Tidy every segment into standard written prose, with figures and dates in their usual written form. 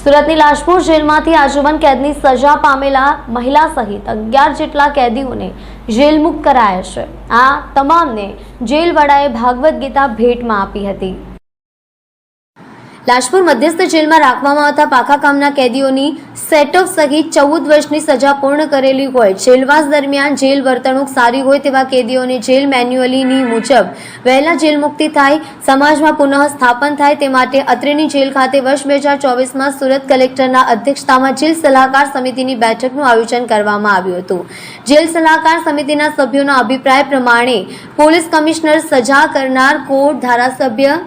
સુરતની લાજપોર જેલમાંથી આજીવન કેદની સજા પામેલા મહિલા સહિત 11 જેટલા કેદીઓને જેલમુક્ત કરાયા છે। આ તમામને જેલ વડાએ ભાગવત ગીતા ભેટમાં આપી હતી। લાજપોર મધ્યસ્થ જેલમાં રાખવામાં આવતા પાકા કામના કેદીઓની સેટઓફ સહિત 14 વર્ષની સજા પૂર્ણ કરેલી હોય જેલવાસ દરમિયાન જેલ વર્તણૂક સારી હોય તેવા કેદીઓને જેલ મેન્યુઅલની મુજબ વહેલા જેલ મુક્તિ થાય, સમાજમાં પુનઃ સ્થાપન થાય તે માટે અત્રેની જેલ ખાતે વર્ષ 2024માં સુરત કલેક્ટરના અધ્યક્ષતામાં જેલ સલાહકાર સમિતિની બેઠકનું આયોજન કરવામાં આવ્યું હતું। જેલ સલાહકાર સમિતિના સભ્યોના અભિપ્રાય પ્રમાણે પોલીસ કમિશનર, સજા કરનાર કોર્ટ, ધારાસભ્ય,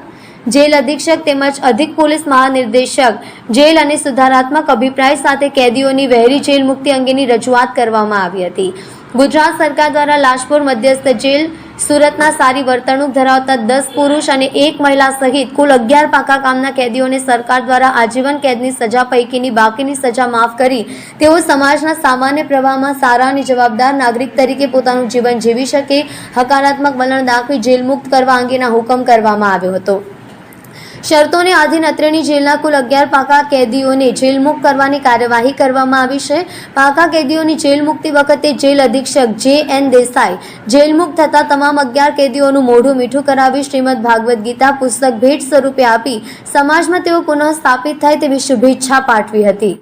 જેલ અધિક્ષક તેમજ અધિક પોલીસ મહાનિર્દેશક જેલ અને સુધારાત્મક અભિપ્રાય સાથે કેદીઓની વહેલી જેલ મુક્તિ અંગેની રજૂઆત કરવામાં આવી હતી। ગુજરાત સરકાર દ્વારા લાજપોર મધ્યસ્થ જેલ સુરતના સારી વર્તણૂક ધરાવતા 10 પુરુષ અને 1 મહિલા સહિત કુલ 11 પાકા કામના કેદીઓને સરકાર દ્વારા આજીવન કેદની સજા પૈકીની બાકીની સજા માફ કરી તેઓ સમાજના સામાન્ય પ્રવાહમાં સારા અને જવાબદાર નાગરિક તરીકે પોતાનું જીવન જીવી શકે, હકારાત્મક વલણ દાખવી જેલ મુક્ત કરવા અંગેના હુકમ કરવામાં આવ્યો હતો। શરતોને આધીન અત્રેની જેલના કુલ 11 પાકા કેદીઓને જેલ મુક્ત કરવાની કાર્યવાહી કરવામાં આવી છે। પાકા કેદીઓની જેલ મુક્તિ વખતે જેલ અધિક્ષક જે.એન. દેસાઈ જેલ મુક્ત થતા તમામ 11 કેદીઓનું મોઢું મીઠું કરાવી શ્રીમદ ભાગવત ગીતા પુસ્તક ભેટ સ્વરૂપે આપી સમાજમાં તેઓ પુનઃ સ્થાપિત થાય તેવી શુભેચ્છા પાઠવી હતી।